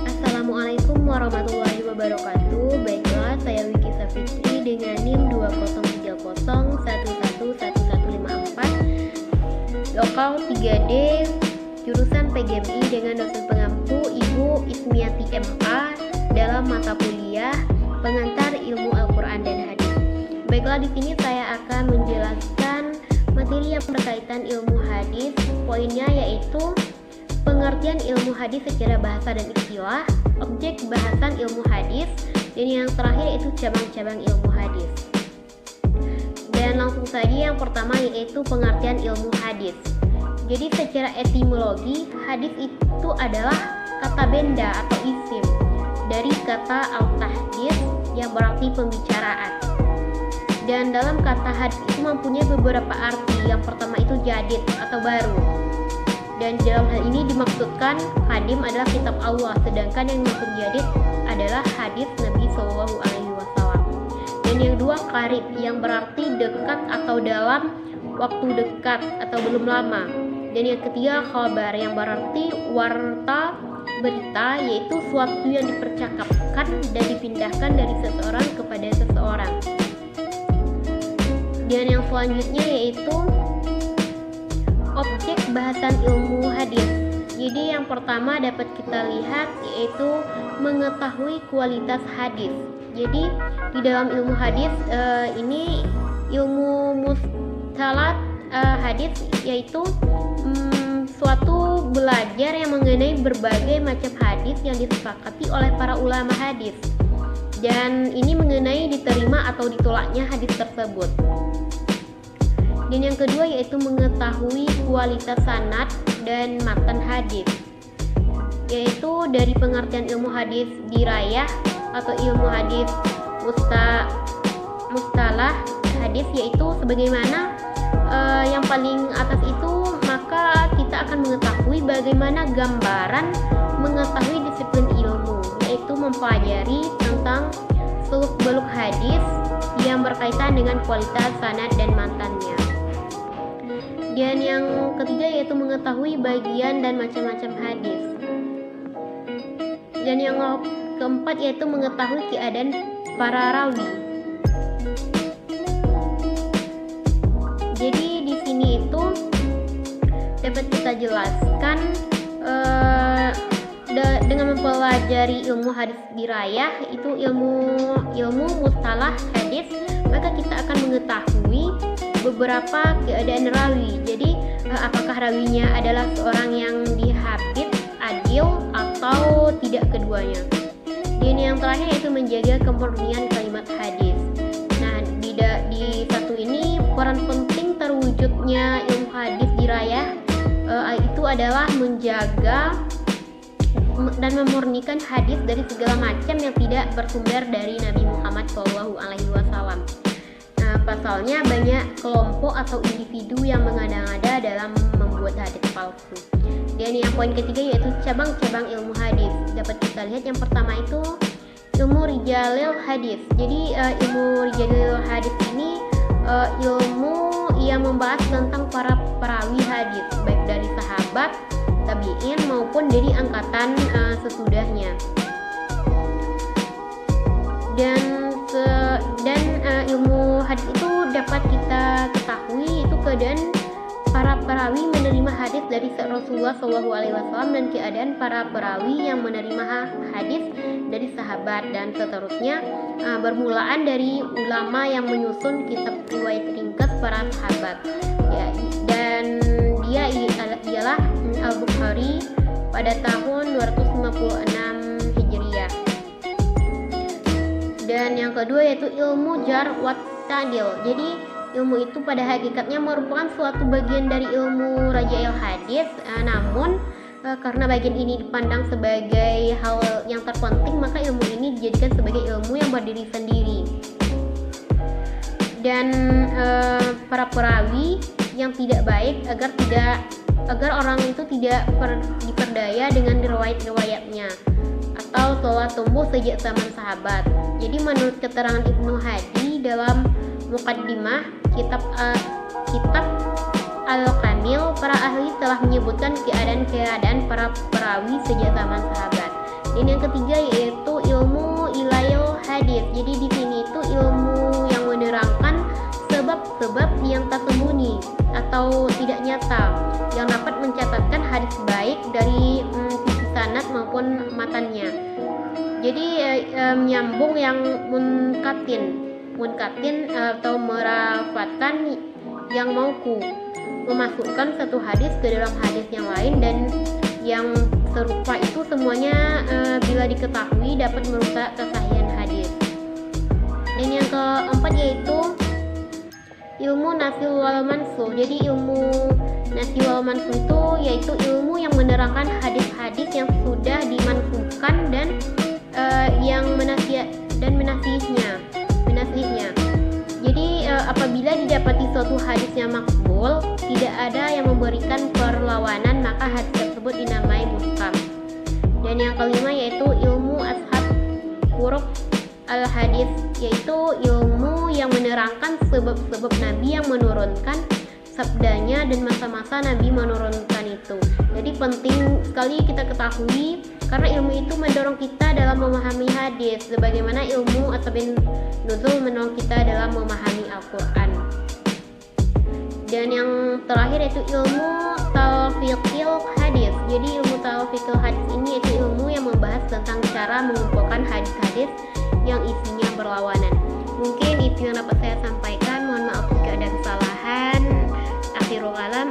Assalamualaikum warahmatullahi wabarakatuh. Baiklah, saya Wiki Safitri dengan NIM 2030111154, lokal 3D, jurusan PGMI dengan dosen pengampu Ibu Ismiati MA dalam mata kuliah Pengantar Ilmu Al-Quran dan Hadis. Baiklah, di sini saya akan menjelaskan materi yang berkaitan ilmu hadis. Poinnya yaitu pengertian ilmu hadis secara bahasa dan istilah, objek bahasan ilmu hadis, dan yang terakhir yaitu cabang-cabang ilmu hadis. Dan langsung saja yang pertama yaitu pengertian ilmu hadis. Jadi secara etimologi, hadis itu adalah kata benda atau isim dari kata al-tahdits yang berarti pembicaraan. Dan dalam kata hadis itu mempunyai beberapa arti. Yang pertama itu jadid atau baru. Dan dalam hal ini dimaksudkan hadim adalah kitab Allah, sedangkan yang dimaksud jadid adalah hadis Nabi Shallallahu Alaihi Wasallam. Dan yang kedua qarib, yang berarti dekat atau dalam waktu dekat atau belum lama. Dan yang ketiga khabar, yang berarti warta, berita, yaitu suatu yang dipercakapkan dan dipindahkan dari seseorang kepada seseorang. Dan yang selanjutnya yaitu objek bahasan ilmu hadis. Jadi yang pertama dapat kita lihat yaitu mengetahui kualitas hadis. Jadi di dalam ilmu hadis ini ilmu mustalah hadis yaitu suatu belajar yang mengenai berbagai macam hadis yang disepakati oleh para ulama hadis. Dan ini mengenai diterima atau ditolaknya hadis tersebut. Dan yang kedua yaitu mengetahui kualitas sanad dan matan hadis, yaitu dari pengertian ilmu hadis dirayah atau ilmu hadis mustalah hadis, yaitu sebagaimana yang paling atas itu, maka kita akan mengetahui bagaimana gambaran mengetahui disiplin ilmu, yaitu mempelajari tentang seluk-beluk hadis yang berkaitan dengan kualitas sanad dan matannya. Dan yang ketiga yaitu mengetahui bagian dan macam-macam hadis. Dan yang keempat yaitu mengetahui keadaan para rawi. Jadi di sini itu dapat kita jelaskan dengan mempelajari ilmu hadis dirayah, itu ilmu mustalah hadis, maka kita akan mengetahui beberapa keadaan rawi. Jadi apakah rawinya adalah seorang yang dihafidz, adil, atau tidak keduanya. Dan yang terakhir yaitu menjaga kemurnian kalimat hadis. Nah, di satu ini peran penting terwujudnya ilmu hadis dirayah itu adalah menjaga dan memurnikan hadis dari segala macam yang tidak bersumber dari Nabi Muhammad SAW. Nah, pasalnya banyak kelompok atau individu yang mengada-ngada dalam membuat hadis palsu. Dan yang poin ketiga yaitu cabang-cabang ilmu hadis. Dapat kita lihat yang pertama itu ilmu rijalil hadis. Jadi ilmu rijalil hadis ini ilmu yang membahas tentang para perawi hadis, baik dari sahabat, tabi'in maupun dari angkatan sesudahnya. Dan ilmu hadis itu dapat kita ketahui itu keadaan para perawi menerima hadis dari Rasulullah SAW dan keadaan para perawi yang menerima hadis dari sahabat dan seterusnya, bermulaan dari ulama yang menyusun kitab riwayat ringkas para sahabat ya, dan dia ialah Al-Bukhari pada tahun 256 Hijriah. Dan yang kedua yaitu ilmu jar wa ta'dil. Jadi ilmu itu pada hakikatnya merupakan suatu bagian dari ilmu rajail hadis, namun karena bagian ini dipandang sebagai hal yang terpenting, maka ilmu ini dijadikan sebagai ilmu yang berdiri sendiri. Dan para perawi yang tidak baik agar orang itu tidak diperdaya dengan riwayat-riwayatnya atau telah tumbuh sejak zaman sahabat. Jadi menurut keterangan Ibnu Hadi dalam Muqaddimah kitab Al-Kamil Jamil, para ahli telah menyebutkan keadaan-keadaan para perawi sejak zaman sahabat. Dan yang ketiga yaitu ilmu ilayul hadis. Jadi di sini itu ilmu yang menerangkan sebab-sebab yang tersembunyi atau tidak nyata yang dapat mencatatkan hadis baik dari sisi sanad maupun matannya. Jadi menyambung yang munkatin atau merafatkan yang mauquf, memasukkan satu hadis ke dalam hadis yang lain, dan yang serupa itu semuanya bila diketahui dapat merusak kesahihan hadis. Dan yang keempat yaitu ilmu nasil wal mansukh. Jadi ilmu nasil wal mansukh itu yaitu ilmu yang menerangkan hadis-hadis yang sudah dimansuhkan dan yang menasihnya. Jadi apabila didapati suatu hadisnya makbul, tidak ada yang memberikan perlawanan, maka hadis tersebut dinamai muhkam. Dan yang kelima yaitu ilmu ashab huruf al-hadis, yaitu ilmu yang menerangkan sebab-sebab Nabi yang menurunkan sabdanya dan masa-masa Nabi menurunkan itu. Jadi penting sekali kita ketahui, karena ilmu itu mendorong kita dalam memahami hadis, sebagaimana ilmu asbabun nuzul mendorong kita dalam memahami Al-Quran. Dan yang terakhir yaitu ilmu talfiqil hadis. Jadi ilmu talfiqil hadis ini yaitu ilmu yang membahas tentang cara mengumpulkan hadis-hadis yang isinya berlawanan. Mungkin itu yang dapat saya sampaikan. Mohon maaf jika ada kesalahan. Akhirul kalam.